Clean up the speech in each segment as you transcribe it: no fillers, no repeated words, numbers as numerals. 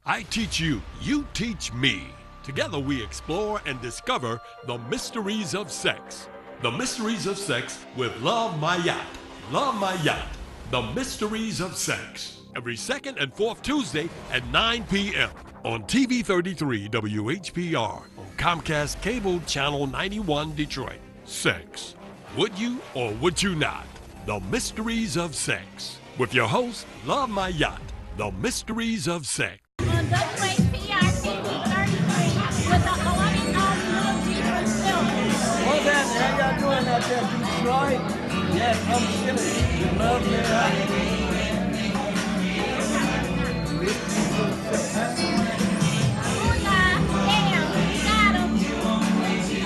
I teach you, you teach me. Together we explore and discover the mysteries of sex. The Mysteries of Sex with Love My Yacht. Love My Yacht. The Mysteries of Sex. Every second and fourth Tuesday at 9 p.m. on TV 33 WHPR on Comcast Cable Channel 91 Detroit. Sex. Would you or would you not? The Mysteries of Sex. With your host, Love My Yacht. The Mysteries of Sex. On WHPR TV 33 with the Hawaiian Little Deeper Silver. What's happening? How y'all doing out there, Detroit? Yes, I'm chilling. You love me, right? Booyah! Damn, we got 'em.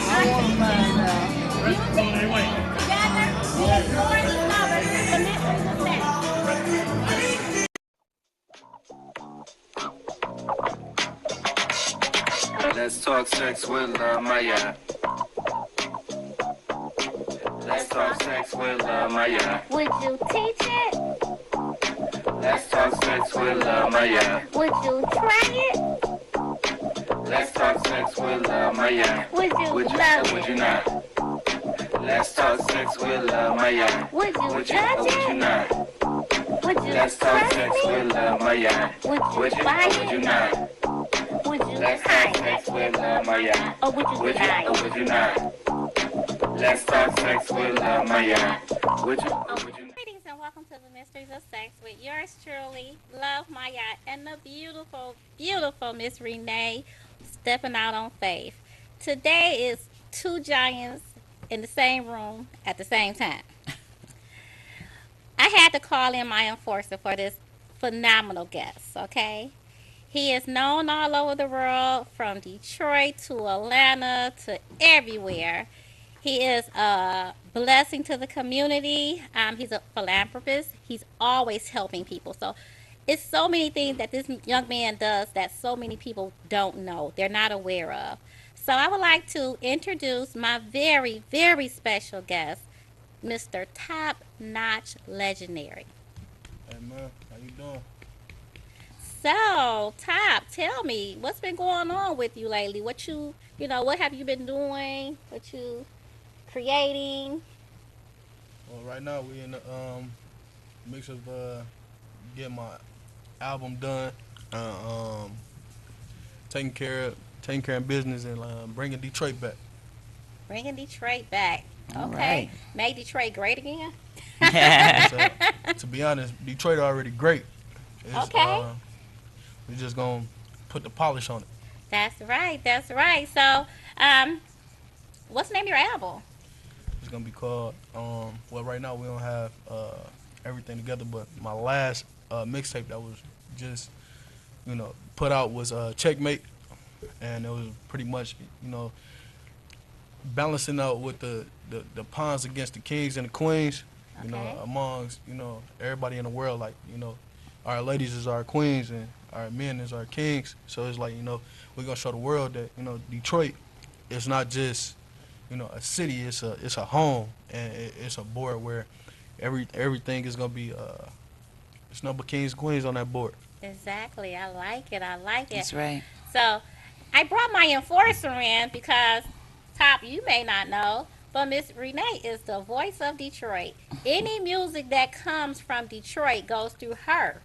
I want to find out. Music, together, we explore and discover the mysteries of sex. Let's talk sex with Maya. Let's talk sex with Maya. Would you teach it? Let's talk sex with Maya. Would you try it? Let's talk sex with Maya. Would you Would you love or would you it? not? Let's talk sex with Maya. Would you Would you judge or would you it? not? Would you Let's talk trust sex me? with Maya. Would Would you you buy or would you it? not? Would you Let's talk hide sex it? with Maya. Or would you Would you deny or it? would you not? Let's talk sex with Maya. Would you or would you not? Greetings and welcome to the Mysteries of Sex with yours truly, Love My Yacht, and the beautiful, beautiful Miss Renee stepping out on faith. Today is two giants in the same room at the same time. I had to call in my enforcer for this phenomenal guest, okay? He is known all over the world, from Detroit to Atlanta to everywhere. He is a blessing to the community. He's a philanthropist. He's always helping people. So it's so many things that this young man does that so many people don't know. They're not aware of. So I would like to introduce my very, very special guest, Mr. Top Notch Legendary. Hey, man, how you doing? So, Top, tell me, what's been going on with you lately? What what have you been doing? What you creating? Well, right now we in the mix of getting my album done, taking care of business, and bringing Detroit back. Bringing Detroit back. All Okay. right. Make Detroit great again? So, to be honest, Detroit already great. Okay. We're just gonna put the polish on it. That's right. That's right. So, what's the name of your album? It's gonna be called. Well, right now we don't have everything together, but my last mixtape that was just put out was Checkmate, and it was pretty much balancing out with the pawns against the kings and the queens. Okay. Amongst everybody in the world, like our ladies is our queens and our men is our kings. So it's like we're gonna show the world that Detroit is not just a city. It's a home, and it's a board where everything is gonna be it's number kings and queens on that board. Exactly. I like it. I like it. That's right. So, I brought my enforcer in because, Top, you may not know, but Miss Renee is the voice of Detroit. Any music that comes from Detroit goes through her.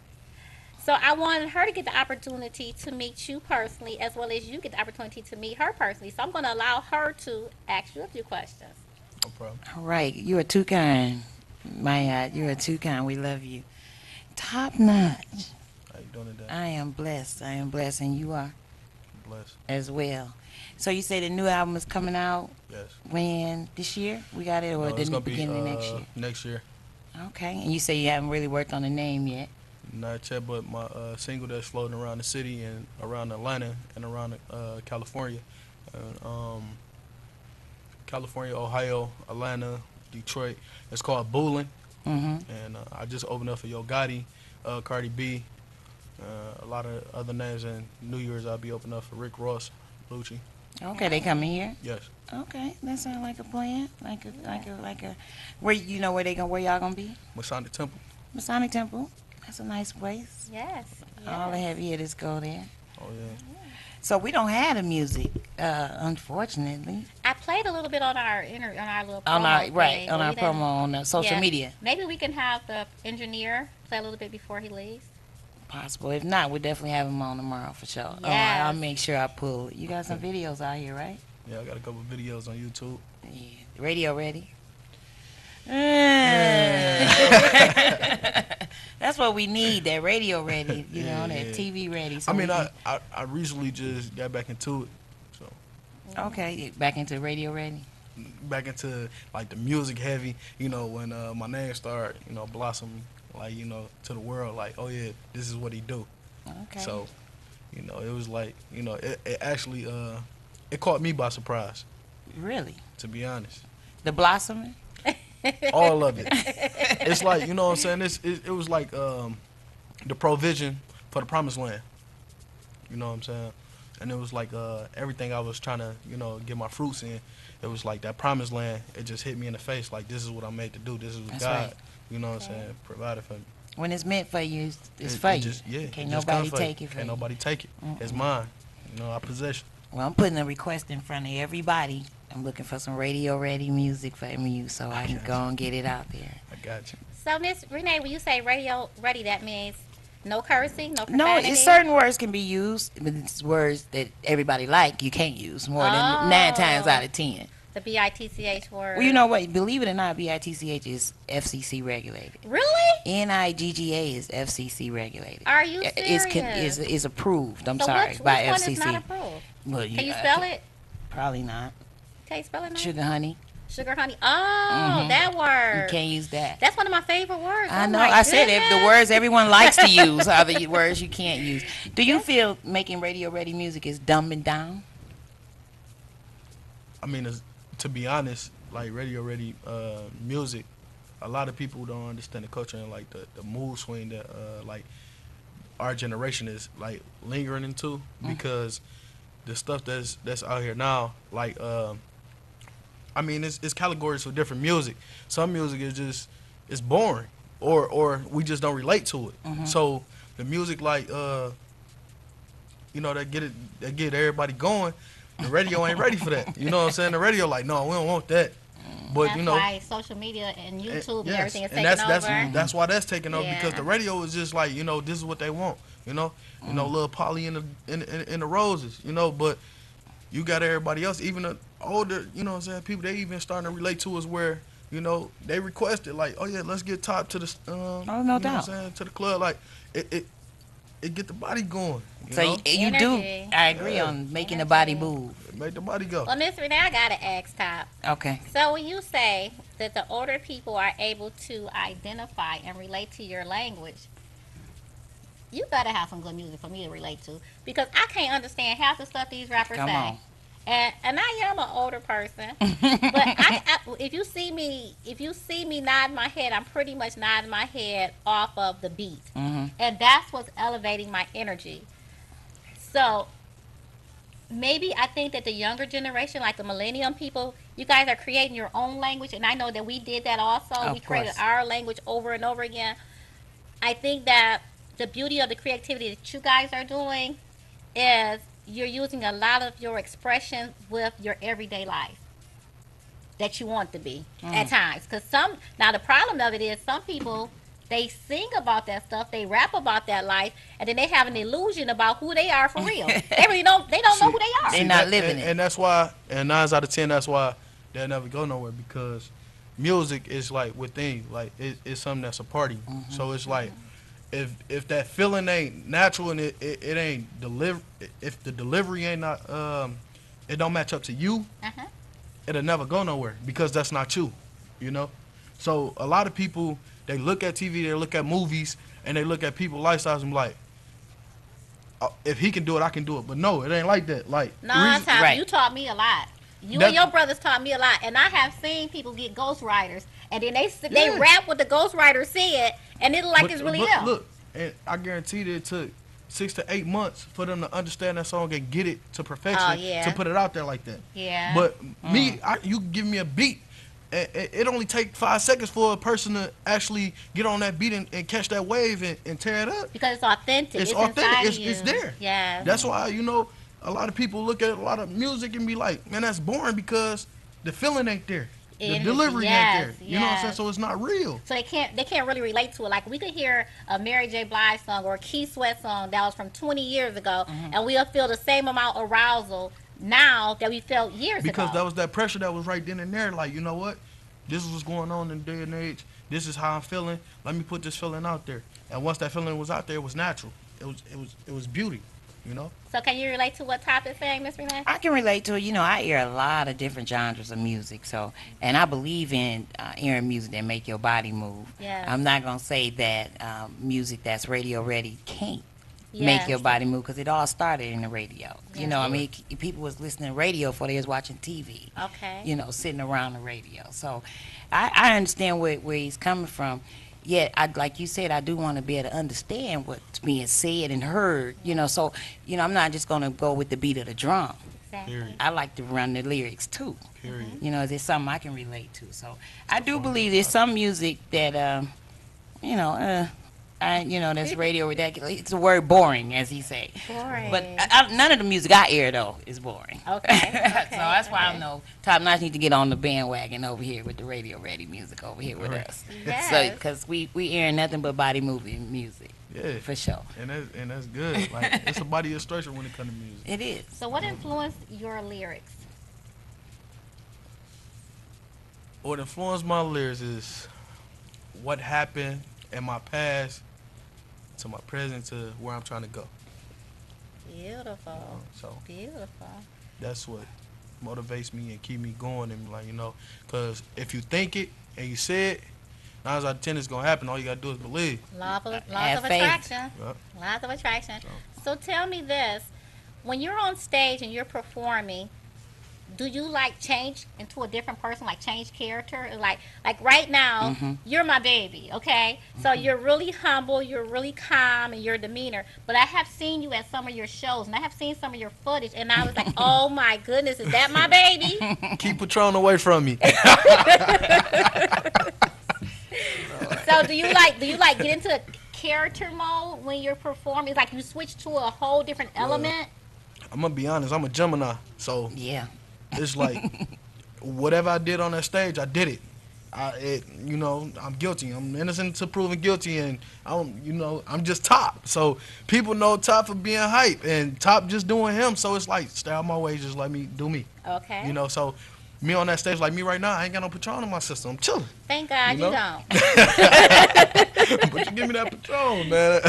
So I wanted her to get the opportunity to meet you personally, as well as you get the opportunity to meet her personally. So I'm going to allow her to ask you a few questions. No problem. All right. You are too kind, Maya. You are too kind. We love you. Top notch. How you doing today? I am blessed. I am blessed, and you are Bless. as well. So you say the new album is coming out Yes. when? This year? We got it, or No, it's the gonna be beginning of next year? next year. Okay. And you say you haven't really worked on the name yet. Not yet, but my single that's floating around the city and around Atlanta and around California, California, Ohio, Atlanta, Detroit. It's called Boolin', Mm-hmm. and I just opened up for Yo Gotti, Cardi B, a lot of other names. And New Year's I'll be opening up for Rick Ross, Lucci. Okay, they coming here. Yes. Okay, that sounds like a plan. Like a. Where where y'all gonna be? Masonic Temple. Masonic Temple. That's a nice place. Yes. All the heavy hitters go there. Oh yeah. So we don't have the music, unfortunately. I played a little bit on our on our little promo On our thing, on but our we didn't. promo on social Yeah, media. maybe we can have the engineer play a little bit before he leaves. Possible. If not, we'll definitely have him on tomorrow for sure. I'll Yes. make sure I pull. You got some videos out here, right? Yeah, I got a couple videos on YouTube. Yeah. Radio ready. That's what we need. That radio ready. You know, that TV ready. So I mean, we can- I recently just got back into it, so okay, back into radio ready. back into like the music heavy. You know, when my name started, blossoming, like to the world, like oh yeah, this is what he do. Okay. So, it was like it actually it caught me by surprise, Really, to be honest. the blossoming. All of it. It's like, you know what I'm saying? It was like the provision for the promised land. You know what I'm saying? And it was like everything I was trying to, get my fruits in. It was like that promised land. It just hit me in the face. Like, this is what I'm made to do. This is what That's God, right. you know what I'm saying, provided for me. When it's meant for you, it's It- for it you. just- yeah, Can't it just nobody come for take you. it from Can't you. nobody take it. It's mine. I possess it. Well, I'm putting a request in front of everybody. I'm looking for some radio ready music for MU so I can go and get it out there. I got you. So, Miss Renee, when you say radio ready, that means no cursing, no No, profanity? it's certain words can be used, but it's words that everybody like you can't use more than 9 times out of 10. The BITCH word. Well, you know what? Believe it or not, BITCH is FCC regulated. Really? NIGGA is FCC regulated. Are you Is approved. I'm So sorry which by one FCC. is not approved? Well, Can you spell it? Probably not. Can you spell it now? Sugar honey. Sugar honey. Oh, that word. You can't use that. That's one of my favorite words. I Oh know. my I said it. The goodness. words everyone likes to use are the words you can't use. Do you feel making radio ready music is dumbing down? I mean, to be honest, like radio ready music, a lot of people don't understand the culture and like the mood swing that like our generation is like lingering into, because the stuff that's out here now, like I mean, it's categories for different music. Some music is just it's boring, or we just don't relate to it. So the music like that get everybody going. The radio ain't ready for that. You know what I'm saying? The radio like, no, we don't want that. But That's why social media and YouTube and everything is taking over. that's why that's taking over, because Yeah. the radio is just like, this is what they want. Little Polly in the roses. But you got everybody else, even the older, you know what I'm saying, people, they even starting to relate to us where, they requested like, oh yeah, let's get Top to the no you know doubt. what I'm saying, to the club. Like it get the body going. So know? you do. Energy. I agree on making the body move. Make the body go. Well, Miss Renee, I gotta ask Top. Okay. So when you say that the older people are able to identify and relate to your language, you better have some good music for me to relate to, because I can't understand half the stuff these rappers Come say. on. And I am an older person, but if you see me nodding my head, I'm pretty much nodding my head off of the beat, and that's what's elevating my energy. So maybe I think that the younger generation, like the millennium people, you guys are creating your own language, and I know that we did that also. Of We created course. our language over and over again. I think that the beauty of the creativity that you guys are doing is you're using a lot of your expression with your everyday life that you want to be at times. Because now the problem of it is some people, they sing about that stuff, they rap about that life, and then they have an illusion about who they are for real. They really don't know who they are. They're not living it. And that's why, and 9 out of 10, that's why they'll never go nowhere, because music is like within you. Like it's something that's a party. So it's like, if that feeling ain't natural and it ain't if the delivery ain't not it don't match up to you, it'll never go nowhere, because that's not you. So a lot of people, they look at TV, they look at movies, and they look at people's lifestyles and be like, oh, if he can do it, I can do it. But no, it ain't like that. Like No, reason- Tom, Right. you taught me a lot. You That- and your brothers taught me a lot, and I have seen people get ghostwriters, and then they Yeah. rap what the ghostwriter said, and it look like but- it's really but them. Look, and I guarantee that it took 6 to 8 months for them to understand that song and get it to perfection, Oh, yeah. to put it out there like that. Yeah. But you give me a beat, it only take 5 seconds for a person to actually get on that beat and catch that wave and tear it up. Because it's authentic. It's Inside authentic. of you. It's there. Yeah. That's why, a lot of people look at a lot of music and be like, man, that's boring because the feeling ain't there. The delivery ain't there. You know what I'm saying? So it's not real. So they can't really relate to it. Like we could hear a Mary J. Blige song or a Keith Sweat song that was from 20 years ago, and we'll feel the same amount of arousal now that we felt years ago. Because that was that pressure that was right then and there. Like, you know what? This is what's going on in the day and age. This is how I'm feeling. Let me put this feeling out there. And once that feeling was out there, it was natural. It was beauty. So can you relate to what Top is saying, Miss Renee? I can relate to it. I hear a lot of different genres of music. So, and I believe in hearing music that make your body move. Yeah. I'm not gonna say that music that's radio ready can't make your body move, because it all started in the radio. I mean, people was listening to radio before they was watching TV. Okay. Sitting around the radio. So, I understand where he's coming from. Yet, like you said, I do want to be able to understand what's being said and heard. So, I'm not just gonna go with the beat of the drum. Exactly. I like to run the lyrics too. Period. Is it something I can relate to? So, I do believe there's some music that, that's radio ridiculous. It's the word boring, as he say. Boring. But none of the music I hear though is boring. Okay. So that's why I know Top Notch need to get on the bandwagon over here with the radio ready music over here with us. Yes. So because we hearing nothing but body moving music. Yeah. For sure. And that's good. Like, it's a body illustration when it comes to music. It is. So what influenced your lyrics? What influenced my lyrics is what happened in my past to my present to where I'm trying to go. Beautiful. So Beautiful. that's what motivates me and keep me going. And like, because if you think it and you say it, 9 out of 10 it's gonna happen. All you gotta do is believe. Laws of Have faith. attraction. Yep. Laws of attraction. So tell me this: when you're on stage and you're performing, do you change into a different person, change character? Like right now, you're my baby, okay? So you're really humble, you're really calm in your demeanor. But I have seen you at some of your shows, and I have seen some of your footage, and I was like, oh my goodness, is that my baby? Keep Patron away from me. So do you get into a character mode when you're performing? It's like you switch to a whole different element? I'm gonna be honest, I'm a Gemini, so Yeah. it's like whatever I did on that stage, I did it. I'm guilty. I'm innocent to proven guilty, and I'm just Top. So people know Top for being hype, and Top just doing him. So it's like, stay out my way, just let me do me. Okay. So me on that stage, like me right now, I ain't got no Patron in my system. I'm chilling. Thank God you don't. But you give me that Patron, man.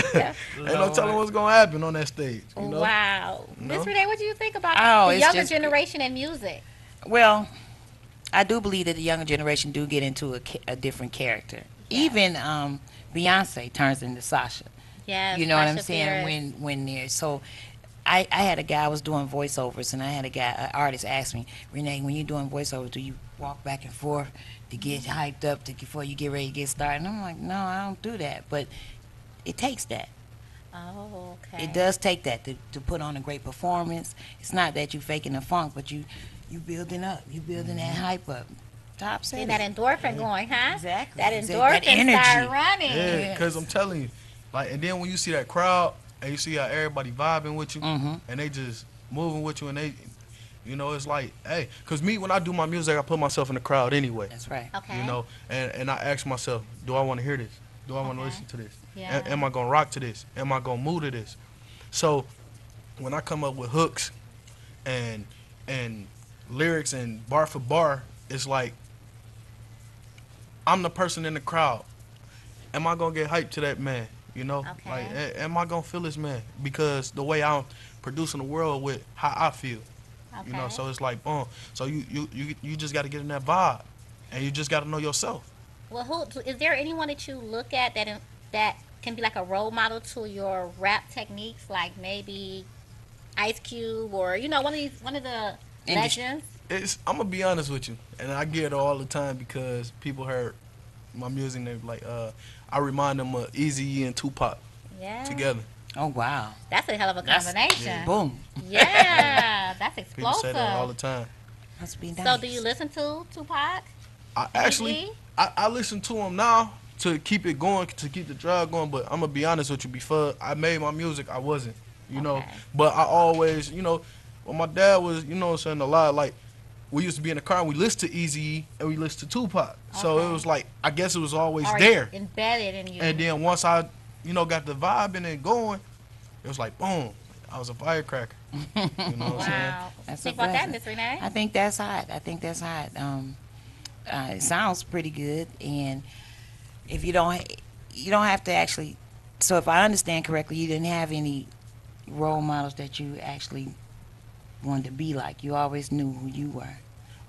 Ain't no telling what's gonna happen on that stage. Wow. Miss Renee, what do you think about Oh, the it's younger just- generation in music? Well, I do believe that the younger generation do get into a different character. Even Beyonce turns into Sasha. Yes. You know what I'm Sasha saying? Fierce. When they're so. I had a guy, I was doing voiceovers, and I had an artist ask me, Renee, when you're doing voiceovers, do you walk back and forth to get hyped up before you get ready to get started? And I'm like, no, I don't do that. But it takes that. Oh, okay. It does take that to put on a great performance. It's not that you faking the funk, but you building up. You building that hype up. Top said And that endorphin going, huh? Exactly. That Exactly. endorphin That energy. start running. Yeah, because I'm telling you, and then when you see that crowd and you see how everybody vibing with you, and they just moving with you, and they, it's like, hey, because me, when I do my music, I put myself in the crowd anyway. That's right. Okay. And I ask myself, do I want to hear this? Do I want to Okay. listen to this? Yeah. Am I gonna rock to this? Am I gonna move to this? So when I come up with hooks and lyrics and bar for bar, it's like I'm the person in the crowd. Am I gonna get hyped to that man? Okay. Like, am I gonna feel this man? Because the way I'm producing the world with how I feel, Okay. So it's like, boom. So you just got to get in that vibe, and you just got to know yourself. Well, is there anyone that you look at that can be like a role model to your rap techniques, like maybe Ice Cube or one of the legends? I'm gonna be honest with you, and I get it all the time because people heard my music and they're like, I remind them of Eazy-E and Tupac together. Oh, wow. That's a hell of a combination. Boom. Yeah, that's People explosive. say that all the time. Must be nice. So, do you listen to Tupac? I actually I listen to them now to keep it going, to keep the drive going. But I'm gonna be honest with you. Before I made my music, I wasn't, you know. Okay. But I always, you know, when my dad was, you know, what I'm saying, a lot, like we used to be in the car and we listened to Eazy and we listened to Tupac. So Okay. it was like I guess it was always Already there. embedded in you. And then once I, you know, got the vibe and it going, it was like boom. I was a firecracker. You know what I'm saying? Wow. That's Think a about that, blessing. Miss Renee. I think that's hot. I think that's hot. It sounds pretty good, and if you don't have to actually. So if I understand correctly, you didn't have any role models that you actually wanted to be like. You always knew who you were,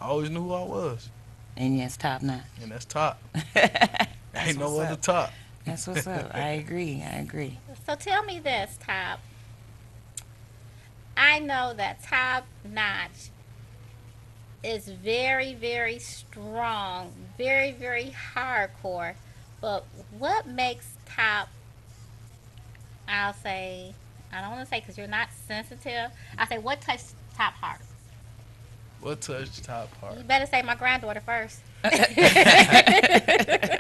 I always knew who I was, and that's top notch. and that's top. That's Ain't no what's other up. top. That's what's up. I agree. I agree. So tell me this, Top. I know that Top Notch is very, very strong, very, very hardcore. But what makes Top, I'll say, I don't want to say because you're not sensitive. I'll say, what touched Top heart? What touched top You part? better say my granddaughter first.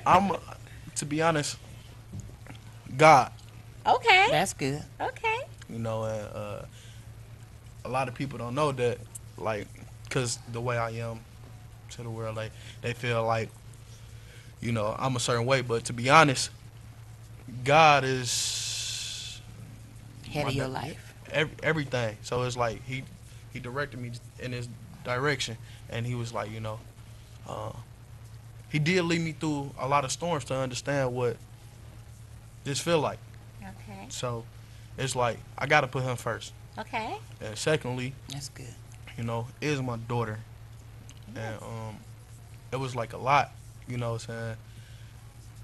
I'm, to be honest, God. Okay. That's good. Okay. You know, and a lot of people don't know that, like, cause the way I am to the world, like, they feel like, you know, I'm a certain way. But to be honest, God is Head my of your di- life. everything. So it's like he directed me in his direction, and he was like, you know, he did lead me through a lot of storms to understand what this feel like. Okay. So it's like I gotta put him first, Okay. and secondly, That's good. you know, is my daughter, and it was like a lot, you know what I'm saying,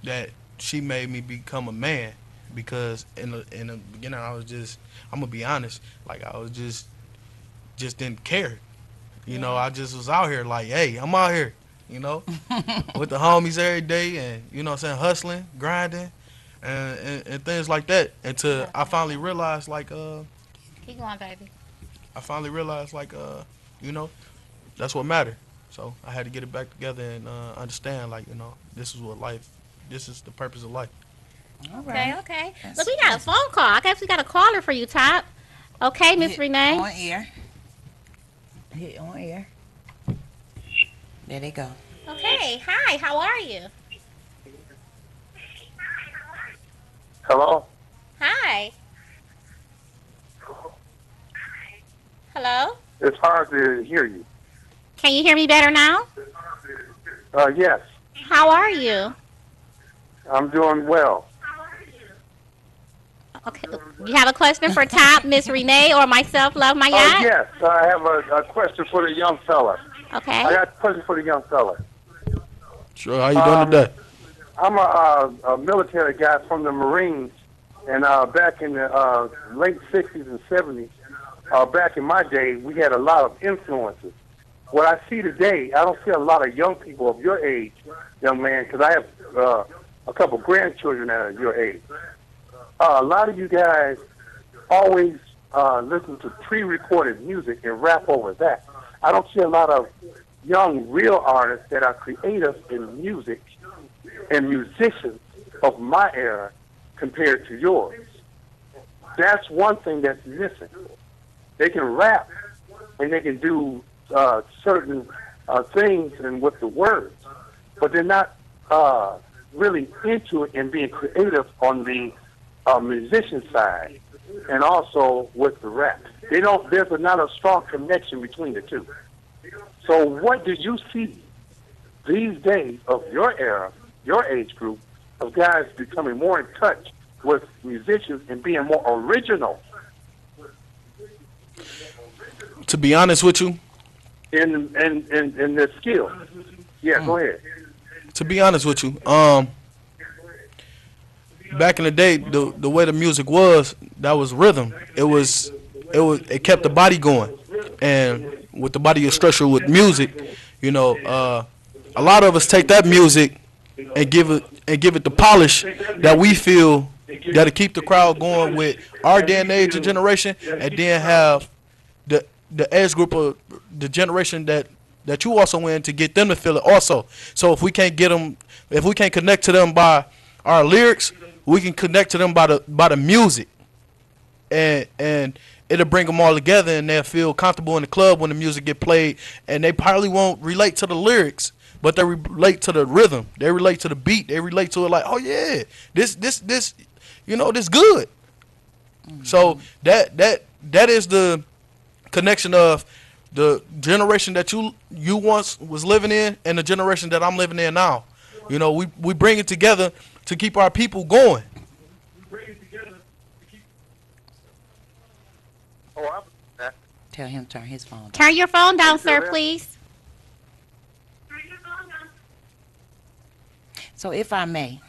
that she made me become a man, because in the beginning I'm gonna be honest, like I was just didn't care, you know. I just was out here like, hey, I'm out here, you know, with the homies every day, and you know what I'm saying, hustling, grinding, and things like that, until I finally realized like Keep going, baby. you know, that's what mattered. So I had to get it back together and understand, like, you know, this is the purpose of life. All Okay, right. okay. That's Look, we got a phone call. I guess we got a caller for you, Top. Okay, Miss Hit Renee. On air. Hit on air. There they go. Okay, hi. How are you? Hello? Hi. Hello. It's hard to hear you. Can you hear me better now? Yes, How are you? I'm doing well. Okay. You have a question for Top, Miss Renee, or myself, Love My Yacht? Yes, I have a question for the young fella. I Okay. got a question for the young fella. Sure, how you doing today? I'm a military guy from the Marines, and back in the late 60s and 70s, back in my day, we had a lot of influences. What I see today, I don't see a lot of young people of your age, young man, because I have a couple grandchildren that are your age. A lot of you guys always listen to pre-recorded music and rap over that. I don't see a lot of young, real artists that are creative in music and musicians of my era compared to yours. That's one thing that's missing. They can rap and they can do certain things and with the words, but they're not really into it and being creative on the musician side and also with the rap. They don't. There's not a strong connection between the two. So, what do you see these days of your era, your age group, of guys becoming more in touch with musicians and being more original To be honest with you, in their skill? Yeah, go ahead. to be honest with you, back in the day, the way the music was, that was rhythm. It kept the body going, and with the body is structured with music, you know, a lot of us take that music and give it the polish that we feel that'll keep the crowd going with our day and age and generation, and then have the age group of the generation that that you also in to get them to feel it also. So if we can't get them, if we can't connect to them by our lyrics, we can connect to them by the music, and it'll bring them all together, and they'll feel comfortable in the club when the music get played, and they probably won't relate to the lyrics, but they relate to the rhythm, they relate to the beat, they relate to it like, oh yeah, this this good. So that is the connection of the generation that you once was living in and the generation that I'm living in now. We bring it together to keep our people going. Tell him turn his phone down. Turn your phone down, sir, please. So if I may,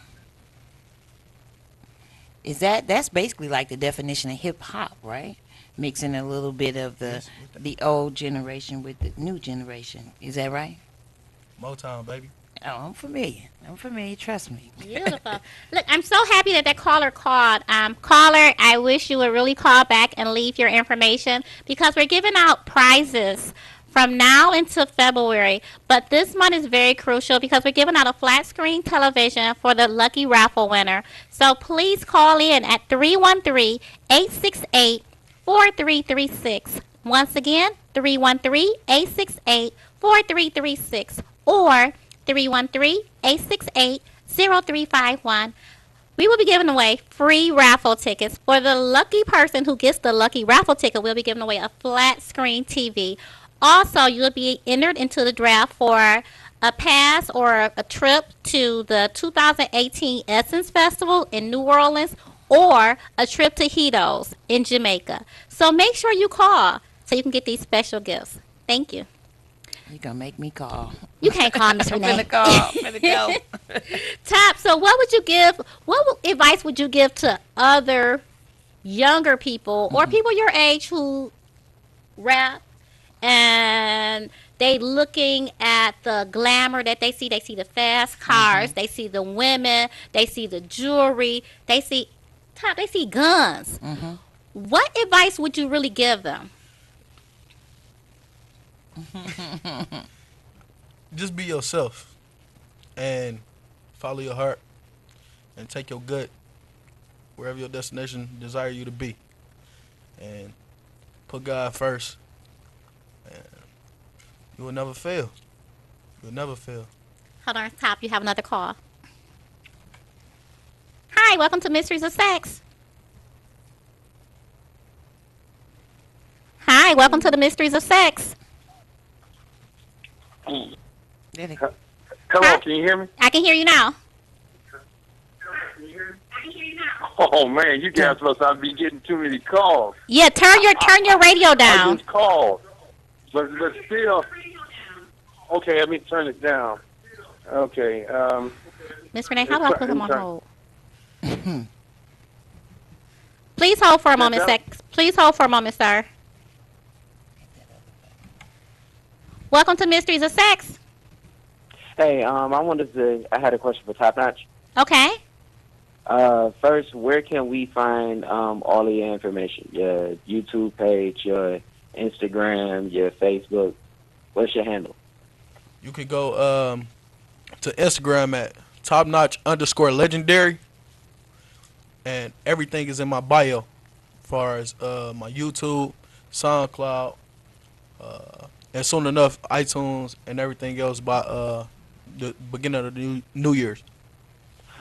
that's basically like the definition of hip hop, right? Mixing a little bit of the old generation with the new generation. Is that right? Motown, baby. Oh, I'm familiar. Trust me. Beautiful. Look, I'm so happy that caller called. Caller, I wish you would really call back and leave your information because we're giving out prizes from now until February. But this month is very crucial because we're giving out a flat screen television for the lucky raffle winner. So please call in at 313-868-4336. Once again, 313-868-4336 or 313-868-0351. We will be giving away free raffle tickets. For the lucky person who gets the lucky raffle ticket, we'll be giving away a flat screen TV. Also, you'll be entered into the draft for a pass or a trip to the 2018 Essence Festival in New Orleans or a trip to Hitos in Jamaica. So make sure you call so you can get these special gifts. Thank you. You're going to make me call. You can't call Miss Renee. I'm going to go. Top, so what advice would you give to other younger people or people your age who rap and they looking at the glamour that they see the fast cars, they see the women, they see the jewelry, they see guns. What advice would you really give them? Just be yourself and follow your heart and take your gut wherever your destination desire you to be, and put God first, and you will never fail. You'll never fail. Hold on, Top, you have another call. Hi, welcome to Mysteries of Sex. Hi, welcome to the Mysteries of Sex. Hello, can you hear me? I can hear you now. Oh man, you guys must not be getting too many calls. Yeah, turn your radio I down. just called, but still. Okay, let me turn it down. Okay. Miss Renee, how do I put him on hold? Please hold for a moment, Please hold for a moment, sir. Welcome to Mysteries of Sex. Hey, I had a question for Top Notch. Okay. First, where can we find all of your information? Your YouTube page, your Instagram, your Facebook. What's your handle? You could go to Instagram at topnotch_legendary, and everything is in my bio, as far as my YouTube, SoundCloud, and soon enough iTunes and everything else by the beginning of the New Year's.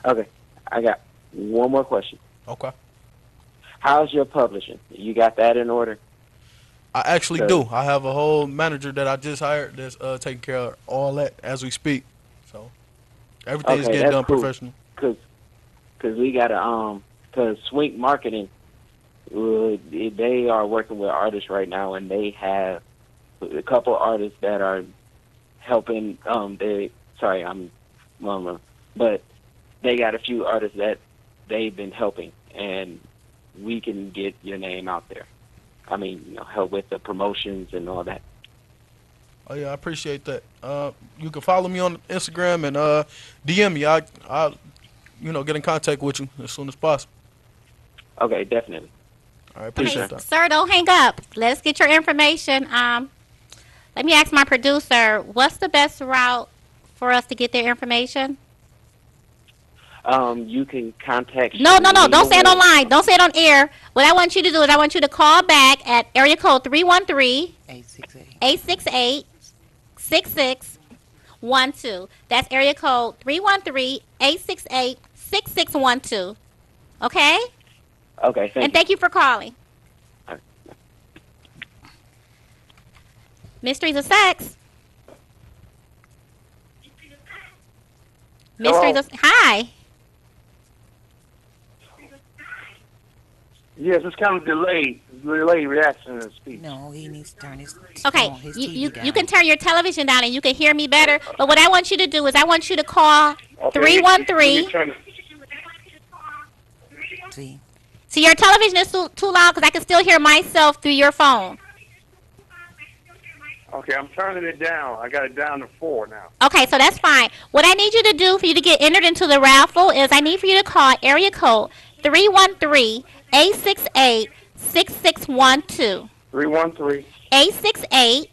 Okay, I got one more question. Okay. How's your publishing? You got that in order? I actually do. I have a whole manager that I just hired that's taking care of all that as we speak. So everything's getting done professional. Cause we got cause Swink Marketing, they are working with artists right now, and they have a couple artists that are helping. But they got a few artists that they've been helping, and we can get your name out there. I mean, help with the promotions and all that. Oh yeah, I appreciate that. You can follow me on Instagram and DM me. I'll get in contact with you as soon as possible. Okay, definitely. I appreciate that. Sir, don't hang up. Let's get your information. Let me ask my producer, what's the best route for us to get their information? You can contact No, no, no. Don't say it Shamia. online. Don't say it on air. What I want you to do is I want you to call back at area code 313 868. 868 6612. That's area code 313 868 6612. Okay? Okay, thank And you. thank you for calling. All right. Mysteries of Sex. Hello? Mysteries of Hi. Yes, it's kind of delayed reaction to speech. No, he needs to turn his Okay, phone, his you, TV you, down. you can turn your television down and you can hear me better. But what I want you to do is I want you to call Okay, 313. let me turn it- See, See, your television is too loud because I can still hear myself through your phone. Okay, I'm turning it down. I got it down to 4 now. Okay, so that's fine. What I need you to do for you to get entered into the raffle is I need for you to call area code 313 868 6612. 313 868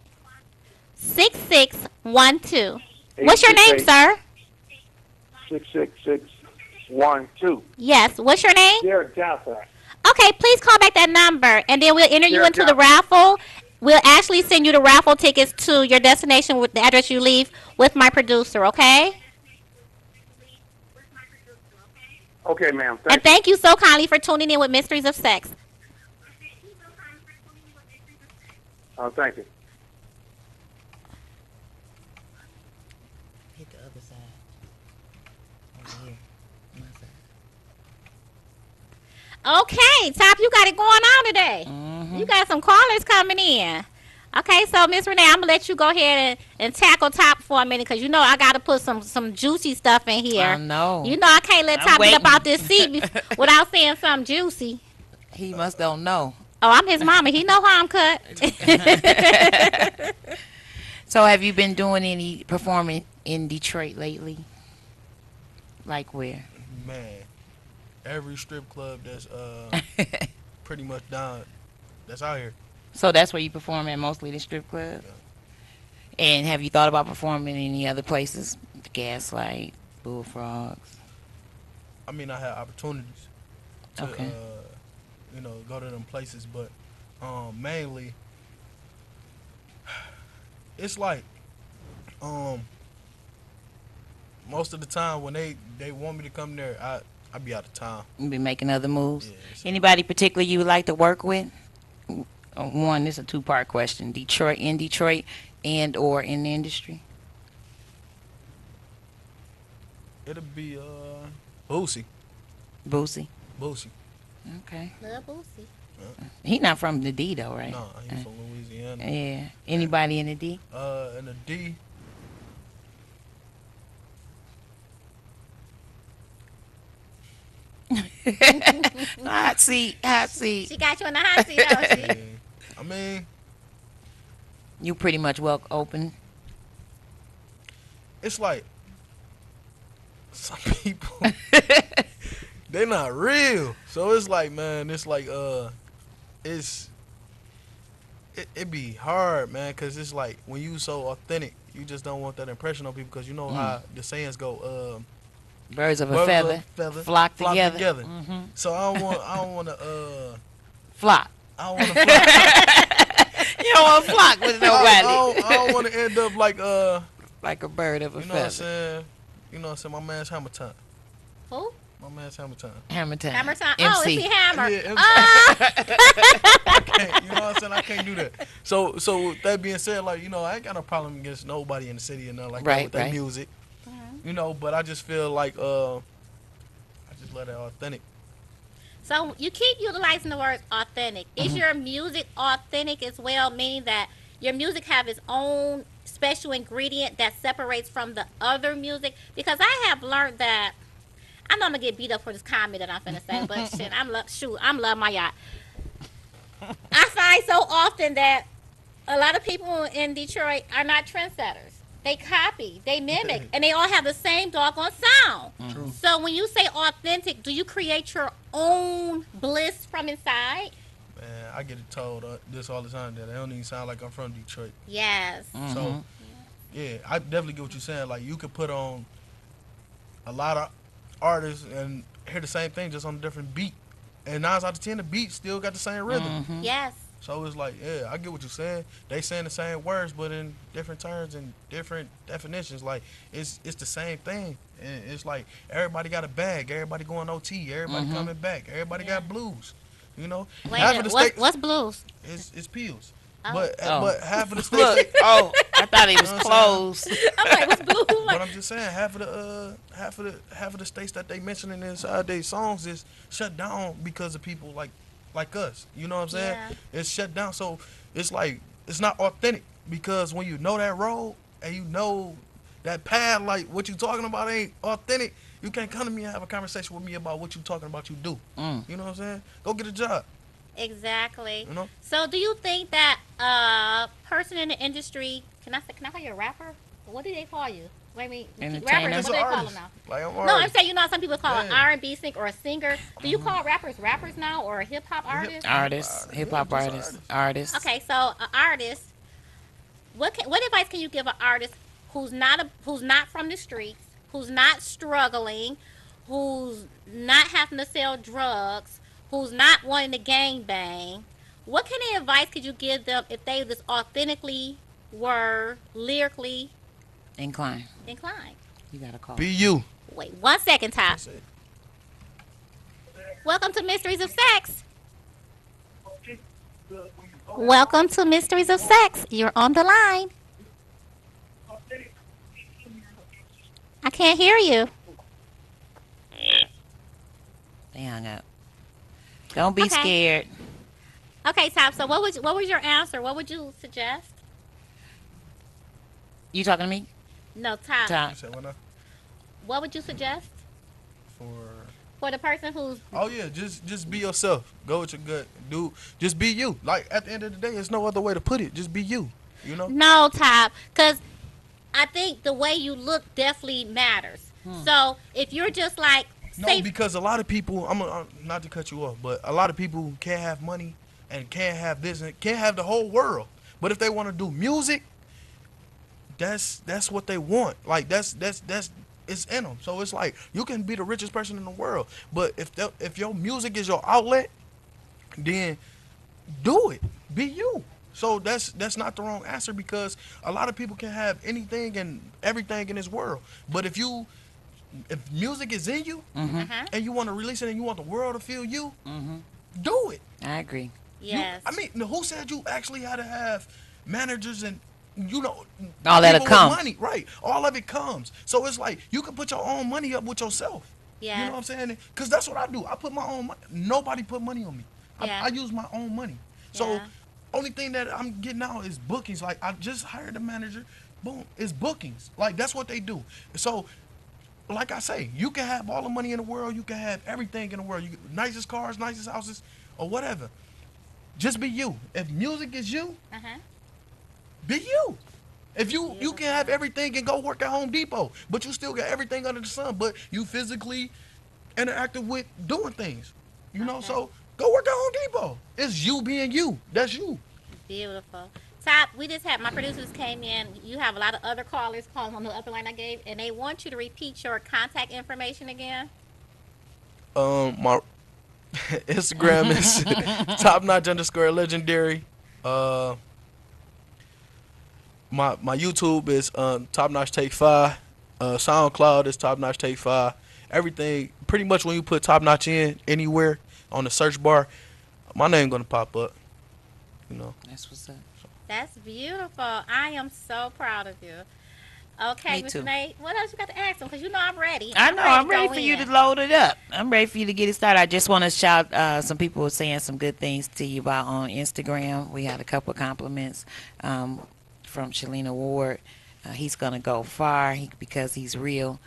6612. What's your name, sir? 66612. Yes, what's your name? Derek Johnson. Okay, please call back that number, and then we'll enter you Yeah, into yeah. the raffle. We'll actually send you the raffle tickets to your destination with the address you leave with my producer, okay? Okay, ma'am. And Thank you. thank you so kindly for tuning in with Mysteries of Sex. Thank you. hit the other side. Over here. On that side. Okay, Top, you got it going on today. Mhm. You got some callers coming in. Okay, so Miss Renee, I'm gonna let you go ahead and tackle Top for a minute because you know I gotta put some juicy stuff in here. I know. You know I can't let I'm Top get up waiting. out this seat without saying something juicy. He must don't know. Oh, I'm his mama. He know how I'm cut. So, have you been doing any performing in Detroit lately? Like where? Man, every strip club that's pretty much down, that's out here. So that's where you perform at, mostly the strip club? And have you thought about performing in any other places? Gaslight, Bullfrogs? I mean, I had opportunities to, Okay. go to them places, but mainly, it's like, most of the time when they want me to come there, I be out of town. You been making other moves? Yeah, so- Anybody particular you would like to work with? One, this is a two-part question. Detroit and or in the industry? It'll be Boosie. Boosie? Boosie. Okay. Love Boosie. He not from the D though, right? No, he's from Louisiana. Yeah. Anybody in the D? And the D. Hot seat. She got you in the hot seat, don't she? Yeah. I mean, You pretty much well open. it's like some people they not real. So it's like, man, it's like it be hard, man, cause it's like when you so authentic, you just don't want that impression on people, cause you know how the sayings go. Birds of a Birds feather, of a feather flock together. So I don't want to Flock. I don't want to fly. You don't want to flock with nobody. I don't want to end up like Like a bird of a you know what I'm feather. saying? You know what I'm saying? My man's Hammer Time. Who? My man's Hammer Time. Hammer time. Hammer time. Oh, MC. it's the hammer. Yeah, Ah! you know what I'm saying? I can't do that. So with that being said, like, you know, I ain't got no problem against nobody in the city and nothing like that Right, with their right. music. You know, but I just feel like I just let it authentic. So you keep utilizing the word authentic. Is your music authentic as well, meaning that your music have its own special ingredient that separates from the other music? Because I have learned that, I know I'm gonna get beat up for this comment that I'm finna say, but shit, I'm love my yacht. I find so often that a lot of people in Detroit are not trendsetters. They copy, they mimic, and they all have the same doggone sound. True. So when you say authentic, do you create your own bliss from inside? Man, I get it told this all the time that I don't even sound like I'm from Detroit. Yes. So, yeah, I definitely get what you're saying. Like, you could put on a lot of artists and hear the same thing just on a different beat. And 9 out of 10, the beat still got the same rhythm. Yes. So it's like, yeah, I get what you're saying. They saying the same words, but in different terms and different definitions. Like, it's the same thing. And it's like everybody got a bag. Everybody going OT. Everybody coming back. Everybody got blues. You know, Wait, half of the states, what's blues? it's pills. Oh. But half of the states, Look, I thought he was You know what I'm close. I'm like, what's blues? but I'm just saying half of the states that they mentioning inside their songs is shut down because of people like us. You know what I'm saying? Yeah. It's shut down, so it's like it's not authentic because when you know that road and you know that path, like what you talking about ain't authentic. You can't come to me and have a conversation with me about what you talking about. You do. You know what I'm saying? Go get a job. Exactly. You know? So, do you think that a person in the industry, can I call you a rapper? What do they call you? Wait, Entertainer. rappers. It's What do an they call artist. them now? Like I'm No, already. I'm saying, you know, some people call an Yeah. R&B singer or a singer. Do you call rappers now or hip hop artists? Artists, hip hop just artists. Okay, so an artist. What advice can you give an artist who's not from the streets, who's not struggling, who's not having to sell drugs, who's not wanting to gang bang? What kind of advice could you give them if they just authentically were lyrically Incline. inclined? You got to call. Be you. Wait 1 second, Top. That's it. Welcome to Mysteries of Sex. Welcome to Mysteries of Sex. You're on the line. I can't hear you. They hung up. Don't be Okay. scared. Okay, Top. So what was your answer? What would you suggest? You talking to me? No, Top. Top. You said what now? What would you suggest For the person who's oh yeah, just be yourself. Go with your gut. Do just be you. Like at the end of the day, there's no other way to put it. Just be you. You know. no, Top? Because I think the way you look definitely matters. So if you're just like No, because a lot of people. I'm not to cut you off, but a lot of people can't have money and can't have this and can't have the whole world. But if they want to do music, that's what they want. Like that's it's in them. So it's like you can be the richest person in the world, but if your music is your outlet, then do it. Be you. So that's not the wrong answer because a lot of people can have anything and everything in this world. But if music is in you and you want to release it and you want the world to feel you, do it. I agree. yes, Who said you actually had to have managers and All that'll people with come. money, right? All of it comes. So it's like you can put your own money up with yourself. yeah, You know what I'm saying? Because that's what I do. I put my own money. Nobody put money on me. Yeah. I use my own money. So Yeah. only thing that I'm getting now is bookings. Like I just hired a manager. Boom, it's bookings. Like that's what they do. So like I say, you can have all the money in the world. You can have everything in the world. You nicest cars, nicest houses, or whatever. Just be you. If music is you, be you. If you can have everything and go work at Home Depot, but you still got everything under the sun, but you physically interactive with doing things. You know, so go work at Home Depot. It's you being you. That's you. beautiful. Top, we just had my producers came in. You have a lot of other callers calling on the upper line I gave, and they want you to repeat your contact information again. My Instagram is topnotch_legendary. My YouTube is Top Notch Take 5. SoundCloud is Top Notch Take 5. Everything, pretty much when you put Top Notch in anywhere on the search bar, my name gonna pop up. You know. That's what's up. That's beautiful. I am so proud of you. Okay, Me Mr. too. Nate, what else you got to ask them? Because you know I'm ready. I know. I'm ready go for you in. to load it up. I'm ready for you to get it started. I just want to shout some people saying some good things to you about on Instagram. We had a couple of compliments from Shalina Ward. He's going to go far because he's real.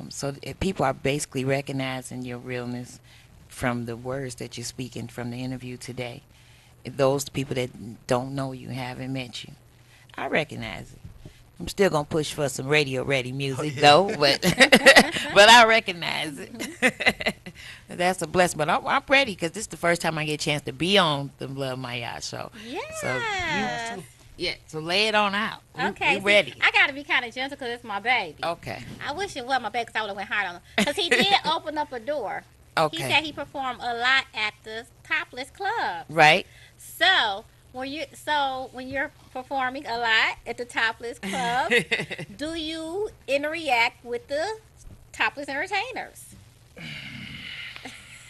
So people are basically recognizing your realness from the words that you're speaking from the interview today. Those people that don't know you, haven't met you, I recognize it. I'm still gonna push for some radio ready music though, but but I recognize it. That's a blessing. But I'm ready because this is the first time I get a chance to be on the Love My Yacht show. Yeah. So lay it on out. Okay. We ready. I got to be kind of gentle because it's my baby. Okay. I wish it was my baby because I would have went hard on him. Because he did open up a door. Okay. He said he performed a lot at the Topless Club. Right. So when you're performing a lot at the Topless Club, do you interact with the topless entertainers?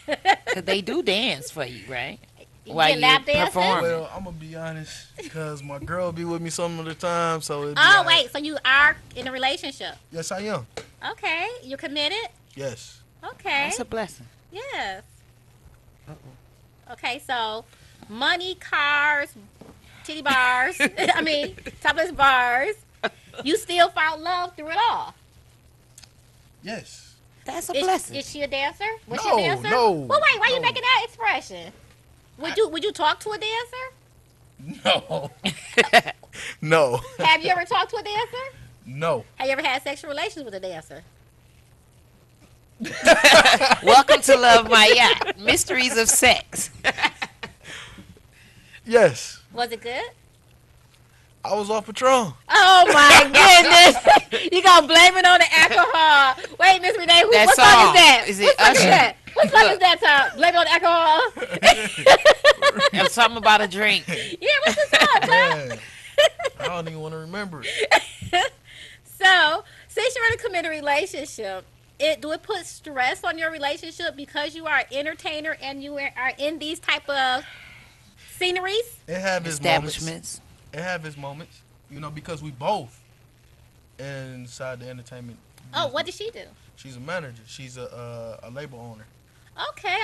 Because they do dance for you, right? You While get lap you're dancing? performing. Well, I'm gonna be honest, because my girl be with me some of the time, so it'd be Oh, like, wait. So you are in a relationship? Yes, I am. Okay. You're committed? Yes. Okay. That's a blessing. Yes. Okay, so money, cars, titty bars, I mean, topless bars. You still found love through it all. Yes. That's a blessing. Is she a dancer? Was she No, a dancer? no, Well, wait, why you no. making that expression? Would you talk to a dancer? No. No. Have you ever talked to a dancer? No. Have you ever had sexual relations with a dancer? Welcome to Love My Yacht. Mysteries of Sex. Yes. Was it good? I was off Patron. Oh my goodness! You gonna blame it on the alcohol? Wait, Miss Renee, what song is that? Is it What song is Usher? that? What song is that, Tom? Blame it on the alcohol? And something about a drink. Yeah, what's the song, Tom? Man, I don't even want to remember it. So, since you're in a committed relationship, do it put stress on your relationship because you are an entertainer and you are in these type of sceneries? It have its moments. Establishments. It have its moments, because we both inside the entertainment. Oh, what did she do? She's a manager. She's a label owner. Okay.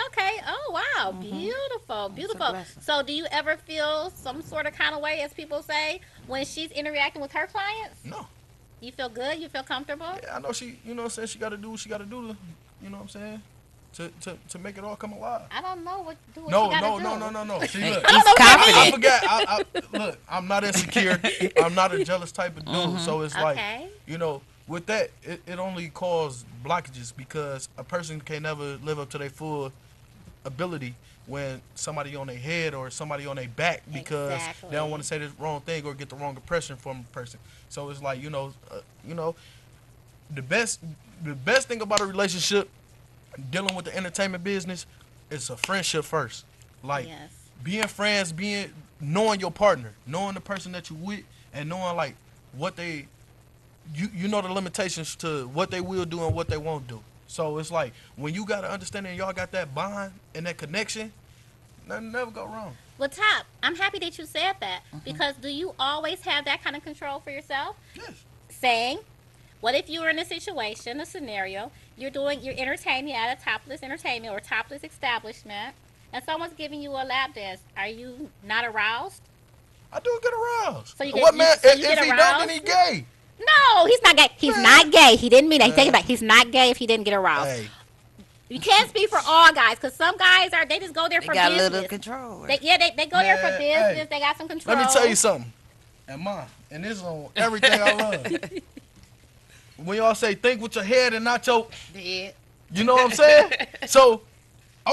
Oh, wow. Beautiful. blessing. So, do you ever feel some sort of kind of way, as people say, when she's interacting with her clients? No. You feel good? You feel comfortable? Yeah, I know she, saying she got to do what she got to do to, I'm saying, to make it all come alive. I don't know what she No. gotta do. See, look, He's I confident. forgot. Look, I'm not insecure. I'm not a jealous type of dude. So it's like, Okay. with that, it only causes blockages because a person can never live up to their full ability when somebody on their head or somebody on their back because Exactly. they don't want to say the wrong thing or get the wrong impression from a person. So it's like, the best thing about a relationship dealing with the entertainment business is a friendship first. Like Yes. being friends, knowing your partner, knowing the person that you with, and knowing like what they, you know the limitations to what they will do and what they won't do. So it's like when you got to understand and y'all got that bond and that connection, nothing never go wrong. Well, Top, I'm happy that you said that because do you always have that kind of control for yourself? Yes. Saying, what if you were in a situation, a scenario, you're entertaining at a topless entertainment or topless establishment, and someone's giving you a lap dance. Are you not aroused? I do get aroused. So you What get- man? so you If get he don't, aroused? then he gay. No, he's not gay. He's not gay. He didn't mean that. He take it back. He's not gay if he didn't get aroused. Hey, You can't speak for all guys because some guys they just go there They for got a business. little control. They go there for Man, business. hey, They got some control. let me tell you something. And this is on everything I love. When y'all say think with your head and not your, Yeah. you know what I'm saying? So,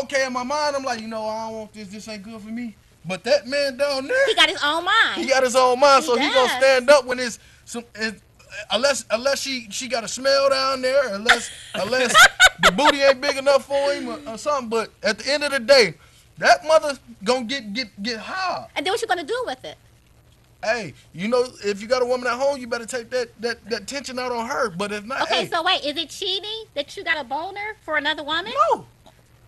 okay, in my mind, I'm like, I don't want this. This ain't good for me. But that man down there, He got his own mind. he got his own mind, so he does. gonna stand up when it's some. Unless she got a smell down there, unless the booty ain't big enough for him or something. But at the end of the day, that mother gonna get high. And then what you gonna do with it? Hey, if you got a woman at home, you better take that tension out on her. But if not, Okay, hey, so wait, is it cheating that you got a boner for another woman? no.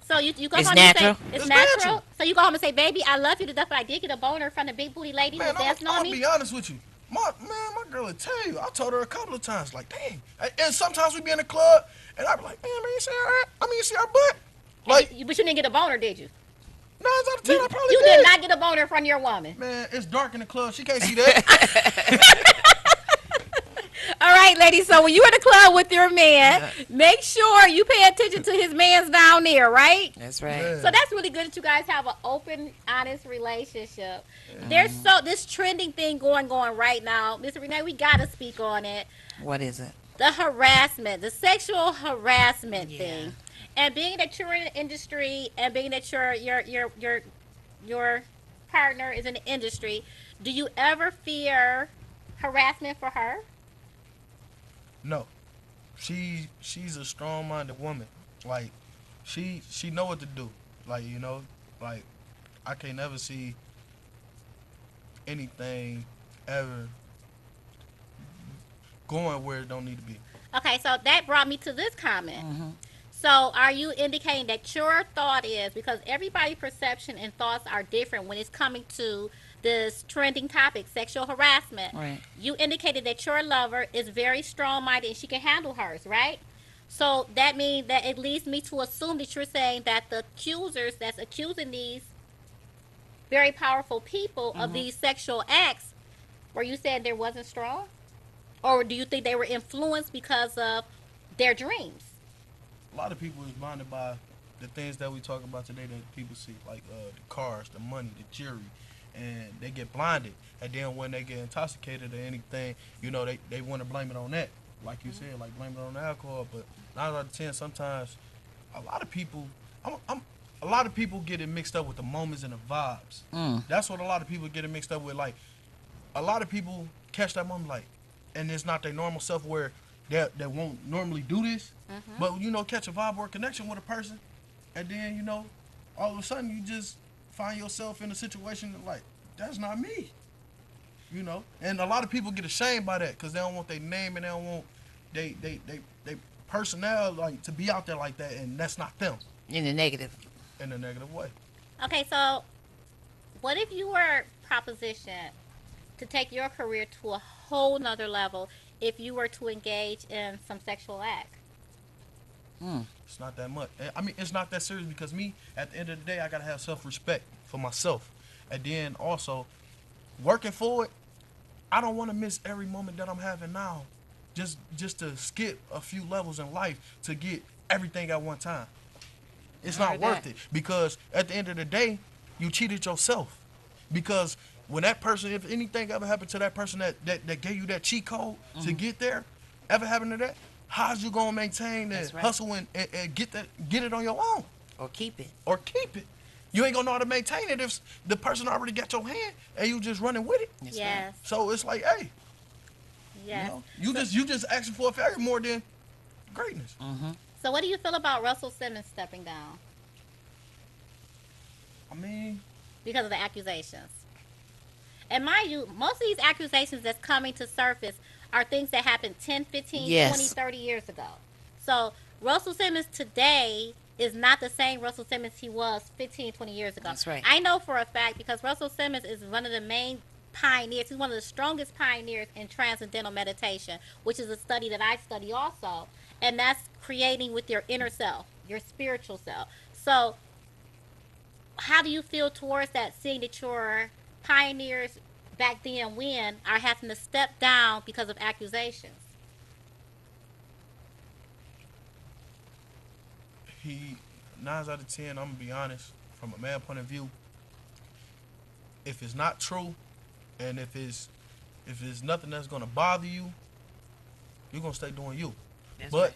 So you go It's home natural. and say it's It's natural? natural. So you go home and say, baby, I love you to death, but I did get a boner from the big booty lady who Man, was dancing on I'll me. be honest with you. My girl will tell you. I told her a couple of times, like, dang. And sometimes we be in the club, and I be like, man, you see you see our butt? Like, But you didn't get a boner, did you? 9 out of 10, I probably You did not get a boner from your woman. Man, it's dark in the club. She can't see that. All right, ladies. So when you're in the club with your man, make sure you pay attention to his man's down there, right? That's right. Yeah. So that's really good that you guys have an open, honest relationship. There's this trending thing going right now, Mr. Renee. We gotta speak on it. What is it? The harassment, the sexual harassment Yeah. thing. And being that you're in the industry, and being that your partner is in the industry, do you ever fear harassment for her? No, she's a strong-minded woman. Like she know what to do. Like like I can't never see anything ever going where it don't need to be. Okay, so that brought me to this comment. Mm-hmm. So, are you indicating that your thought is, because everybody's perception and thoughts are different when it's coming to this trending topic, sexual harassment? Right. You indicated that your lover is very strong minded and she can handle hers, right? So, that means that it leads me to assume that you're saying that the accusers that's accusing these very powerful people of Mm-hmm. these sexual acts, were you saying they wasn't strong? Or do you think they were influenced because of their dreams? A lot of people is blinded by the things that we talk about today that people see, like the cars, the money, the jewelry, and they get blinded. And then when they get intoxicated or anything, they want to blame it on that. Like you said, like blame it on the alcohol. But 9 out of 10, sometimes a lot of people, a lot of people get it mixed up with the moments and the vibes. Mm. That's what a lot of people get it mixed up with. Like a lot of people catch that moment, like, and it's not their normal self where they won't normally do this. But catch a vibe or a connection with a person, and then all of a sudden you just find yourself in a situation that, like, that's not me. And a lot of people get ashamed by that because they don't want their name and they don't want they personnel, like, to be out there like that, and that's not them In the negative. in a negative way. Okay, so what if you were propositioned to take your career to a whole nother level if you were to engage in some sexual act? Mm. It's not that much. I mean, it's not that serious because me, at the end of the day, I gotta have self-respect for myself, and then also working for it. I don't want to miss every moment that I'm having now, just to skip a few levels in life to get everything at one time. It's I not heard worth that. it because at the end of the day, you cheated yourself. Because when that person, if anything ever happened to that person that gave you that cheat code to get there, ever happened to that, how's you gonna maintain that That's right. hustle and get it on your own Or keep it. or keep it? You ain't gonna know how to maintain it if the person already got your hand and you just running with it. That's Yes. So it's like, hey, Yes. you just asking for a favor more than greatness. Right. Mm-hmm. So what do you feel about Russell Simmons stepping down I mean, because of the accusations? And mind you, most of these accusations that's coming to surface are things that happened 10, 15, Yes. 20, 30 years ago. So Russell Simmons today is not the same Russell Simmons he was 15, 20 years ago. That's right. I know for a fact because Russell Simmons is one of the main pioneers. He's one of the strongest pioneers in transcendental meditation, which is a study that I study also. And that's creating with your inner self, your spiritual self. So how do you feel towards that, seeing that your pioneers back then when are having to step down because of accusations? he 9 out of 10. I'm gonna be honest, from a man point of view. If it's not true, and if it's nothing that's gonna bother you, you're gonna stay doing you. That's But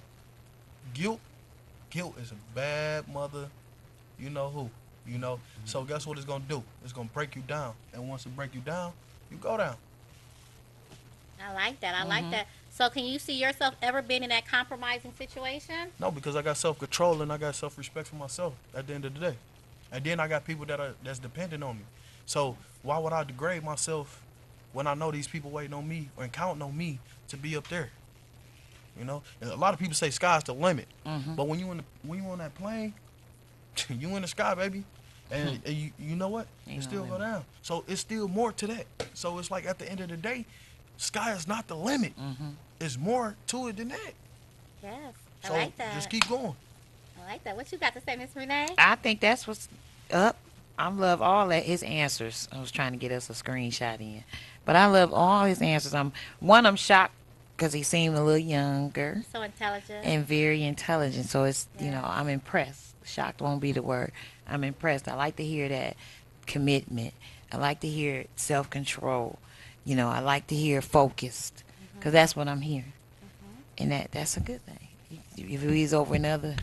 right. guilt is a bad mother. You know who. So guess what it's gonna do? It's gonna break you down, and once it break you down, you go down. I like that. I like that. So can you see yourself ever being in that compromising situation? No, because I got self-control and I got self-respect for myself at the end of the day. And then I got people that's dependent on me. So why would I degrade myself when I know these people waiting on me and counting on me to be up there? And a lot of people say sky's the limit. But when you on that plane, you in the sky, baby. And you know what? Ain't It no still go limit. down. So it's still more to that. So it's like at the end of the day, sky is not the limit. It's more to it than that. Yes. I So like that. just keep going. I like that. What you got to say, Miss Renee? I think that's what's up. I love all that his answers. I was trying to get us a screenshot in, but I love all his answers. I'm shocked because he seemed a little younger So intelligent. and very intelligent. So it's Yeah. I'm impressed. Shocked won't be the word. I'm impressed. I like to hear that commitment. I like to hear self-control. I like to hear focused because that's what I'm hearing, and that's a good thing. If he's over in other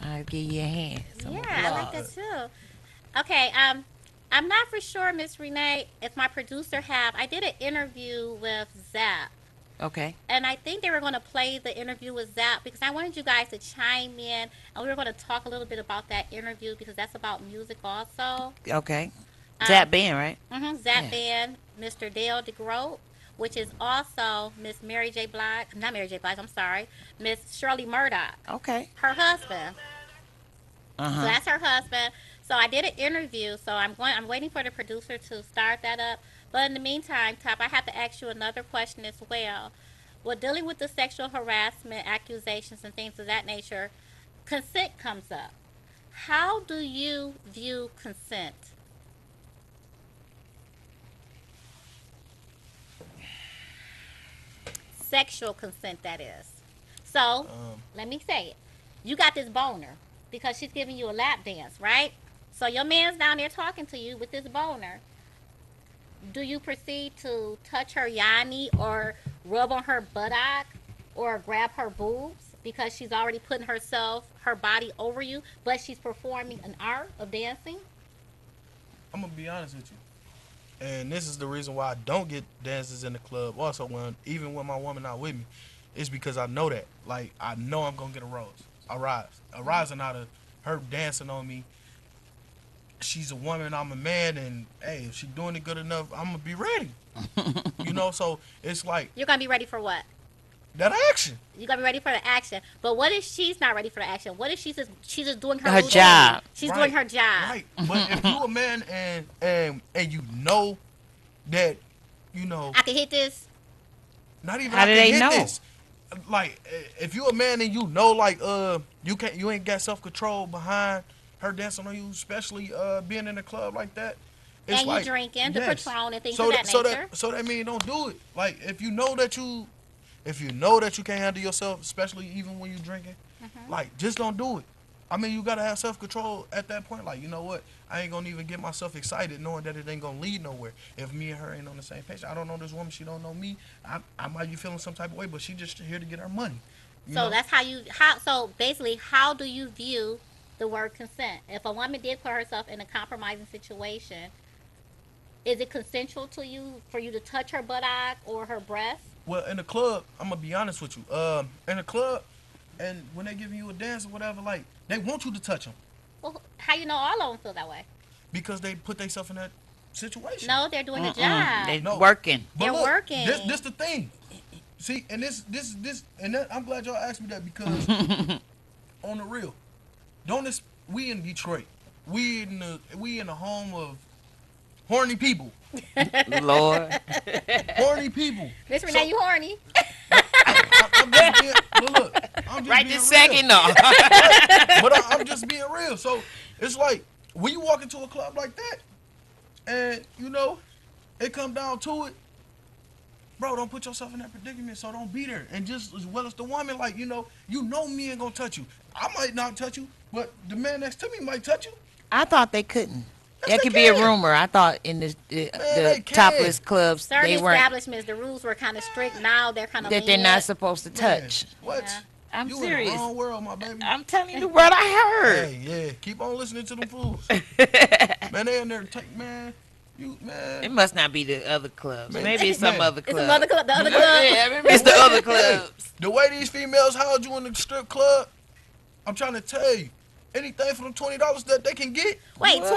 I'll give you a hand. Some Yeah, I like applause. that too. Okay, I'm not for sure, Miss Renee, if my producer have. I did an interview with Zap, Okay. and I think they were going to play the interview with Zap because I wanted you guys to chime in, and we were going to talk a little bit about that interview because that's about music also. Okay. Um, Zap band, right? Zap Yeah. Band, Mr. Dale DeGroat, which is also Miss Mary J. Blige, not Mary J. Blige, I'm sorry, Miss Shirley Murdoch, Okay. her husband. Uh So huh. that's her husband. So I did an interview. So I'm waiting for the producer to start that up. But in the meantime, Top, I have to ask you another question as well. Well, dealing with the sexual harassment accusations and things of that nature, consent comes up. How do you view consent? Sexual consent, that is. So, let me say it. You got this boner because she's giving you a lap dance, right? So your man's down there talking to you with this boner. Do you proceed to touch her yanni or rub on her buttock or grab her boobs because she's already putting her body over you, but she's performing an art of dancing? I'm gonna be honest with you, and this is the reason why I don't get dances in the club. Also, even when my woman not with me, it's because I know that. Like I know I'm gonna get a rising out of her dancing on me. She's a woman, I'm a man, and hey, if she doing it good enough, I'm gonna be ready. So it's like You're gonna be ready for what? that action. You gotta be ready for the action. But what if she's not ready for the action? What if she's just doing her Her routine? job. She's Right, doing her job. Right. But if you a man and you know that, I can hit this. not even How I do can they hit know? this. Like if you a man and you know like you ain't got self control behind her dancing on you, especially being in a club like that. It's And you like drinking the yes. Patron and things So of that so nature. so that means don't do it. Like if you know that you can't handle yourself, especially even when you're drinking, like just don't do it. I mean, you gotta have self control at that point. Like, you know what? I ain't gonna even get myself excited knowing that it ain't gonna lead nowhere. If me and her ain't on the same page, I don't know this woman. She don't know me. I might be feeling some type of way, but she just here to get her money. You So know? that's so basically how do you view the word consent? If a woman did put herself in a compromising situation, is it consensual to you for you to touch her buttock or her breast? Well, in the club, I'm gonna be honest with you. In the club, and when they giving you a dance or whatever, like they want you to touch them Well, how you know all of them feel that way? because they put themselves in that situation. No, they're doing a Mm-mm. job. They No. working. But They're look, working. This the thing. See, and and that, I'm glad y'all asked me that because on the real, we in Detroit, we in the home of horny people, Lord. horny people. Miss Renee, you horny? I'm just being, look, I'm just Right being this real. second, no. But I'm just being real. So it's like when you walk into a club like that, and it come down to it, bro. Don't put yourself in that predicament. So don't be there. And just as well as the woman, like me ain't gonna touch you. I might not touch you, but the man next to me might touch you. I thought they couldn't. Yes, That they could be a can. rumor. I thought in the they can. topless clubs Certain they weren't establishments, the rules were kind of strict. Now they're kind of that they're not supposed to Man, touch. what? Yeah. I'm you serious. in the wrong world, my baby. I'm telling you what I heard. Hey, yeah. Keep on listening to them fools. Man, they in there man. It must not be the other clubs. Man, Maybe it's some man. other It's club. another club. The other club. Yeah, maybe it's the other clubs. The way these females house you in the strip club, I'm trying to tell you, anything for them $20 that they can get, Wait, What?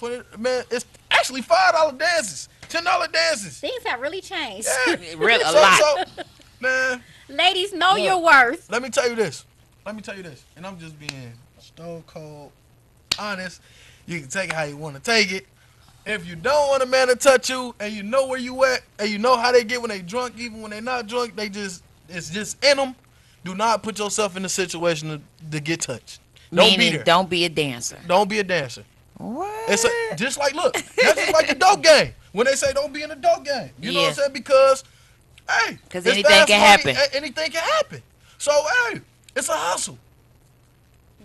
$20? man, it's actually $5 dances, $10 dances. Things have really changed. Yeah. Real a lot. So, man, Ladies, know Look. your worth. let me tell you this. And I'm just being stone cold honest. You can take it how you want to take it. If you don't want a man to touch you, and you know where you at, and you know how they get when they drunk, even when they not drunk, it's just in them. Do not put yourself in a situation to get touched. Don't be Meaning, there. don't be a dancer. Don't be a dancer. What? It's just like look, that's just like the dope game. When they say don't be in the dope game, you know what I'm Yeah. saying? Because hey, 'Cause it's anything fast can money, happen. Anything can happen. So hey, it's a hustle.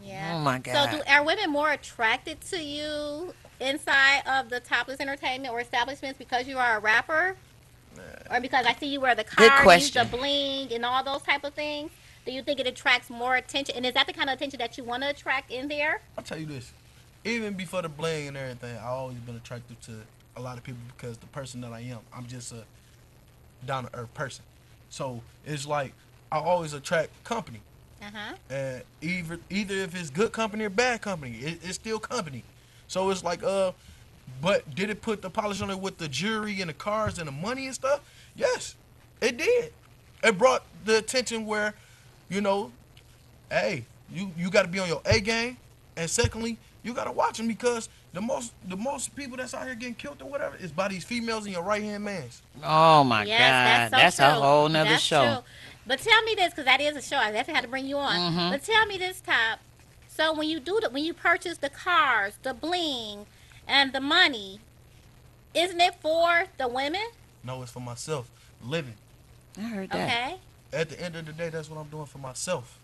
Yeah. Oh my God. So, are women more attracted to you inside of the topless entertainment or establishments because you are a rapper, or because I see you wear the Good cars, the question. bling, and all those type of things? Do you think it attracts more attention? And is that the kind of attention that you want to attract in there? I'll tell you this. Even before the bling and everything, I've always been attracted to a lot of people because the person that I am. I'm just a down-to-earth person. So it's like I always attract company. And either if it's good company or bad company, it's still company. So it's like, but did it put the polish on it with the jewelry and the cars and the money and stuff? Yes, it did. It brought the attention where, you know, hey, you got to be on your A game, and secondly, you got to watch them because the most people that's out here getting killed or whatever is by these females and your right hand mans. Oh my Yes, God, that's so a true. whole nother That's show. true. But tell me this, because that is a show. I definitely had to bring you on. But tell me this, Top. So when you purchase the cars, the bling, and the money, isn't it for the women? No, it's for myself. Living. I heard that. Okay. At the end of the day, that's what I'm doing for myself.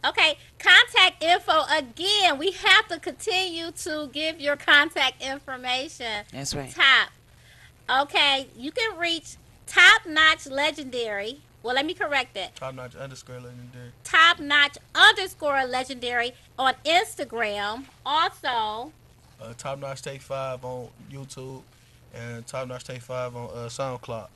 Okay, contact info again. We have to continue to give your contact information. That's right. Top. Okay, you can reach Top Notch Legendary. Well, let me correct it. Top notch underscore legendary. Top Notch underscore Legendary on Instagram. Also, Top notch take 5 on YouTube, and Top notch take 5 on SoundCloud.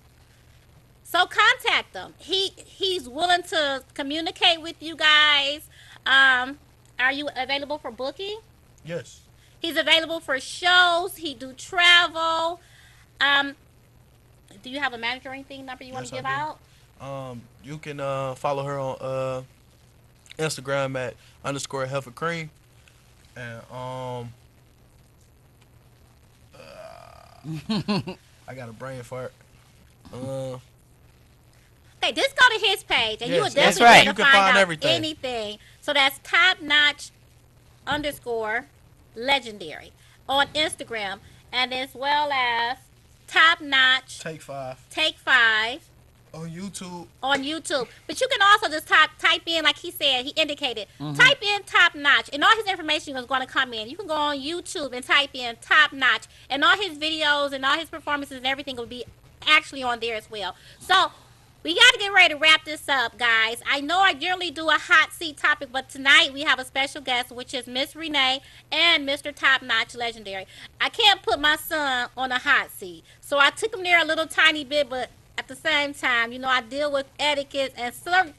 so contact them. He's willing to communicate with you guys. Are you available for booking? Yes. He's available for shows. He do travel. Do you have a manager or anything number you want to Yes, give I do. out? You can follow her on Instagram at underscore Heifer Cream, and I got a brain fart. Okay, just go to his page, and you will Yes, that's definitely right. be able You to can find find out everything. anything. So that's Top Notch underscore Legendary on Instagram, and as well as Top Notch Take 5 Take 5 on YouTube. on YouTube. But you can also just type in, like he said, he indicated, type in Top Notch, and all his information is going to come in. You can go on YouTube and type in Top Notch, and all his videos and all his performances and everything will be actually on there as well. So we got to get ready to wrap this up, guys. I know I generally do a hot seat topic, but tonight we have a special guest, which is Miss Renee and Mr. Top Notch Legendary. I can't put my son on a hot seat, so I took him there a little tiny bit, but at the same time, you know, I deal with etiquette and certain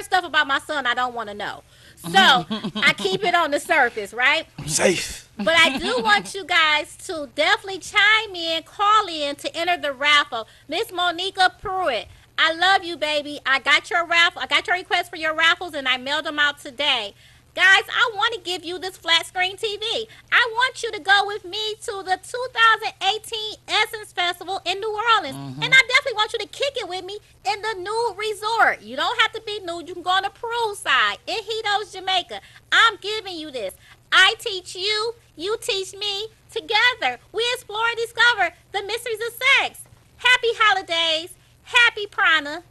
stuff about my son I don't want to know. So I keep it on the surface, right? Safe. But I do want you guys to definitely chime in, call in to enter the raffle. Miss Monica Pruitt, I love you, baby. I got your raffle. I got your request for your raffles, and I mailed them out today. Guys, I want to give you this flat screen TV. I want you to go with me to the 2018 Essence Festival in New Orleans. And I definitely want you to kick it with me in the nude resort. You don't have to be nude. You can go on the Peru side in Hitos, Jamaica. I'm giving you this. I teach you, you teach me. Together, we explore and discover the mysteries of sex. Happy holidays. Happy Prana.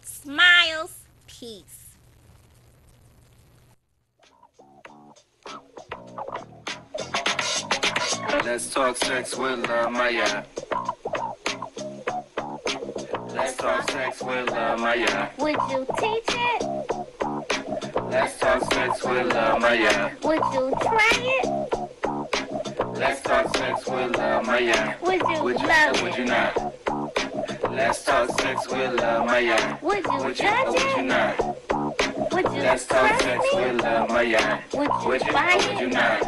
Smiles. Peace. Let's talk sex with Maya. Let's talk sex with Maya. Would you teach it? Let's talk sex with Maya. Would you try it? Let's talk sex with Maya. Would you Would you love or would you it? not? Let's talk sex with Maya. Would you Would you judge or would you it? not? Would you Let's talk trust sex me? with Maya. Would Would you you buy or would you it? not?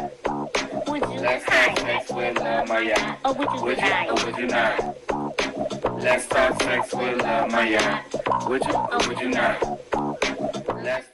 Would you Let's hide talk sex it? with Maya. Or would you Would you deny or it? would you not? Let's talk sex with Maya. Would you or would you not? Let's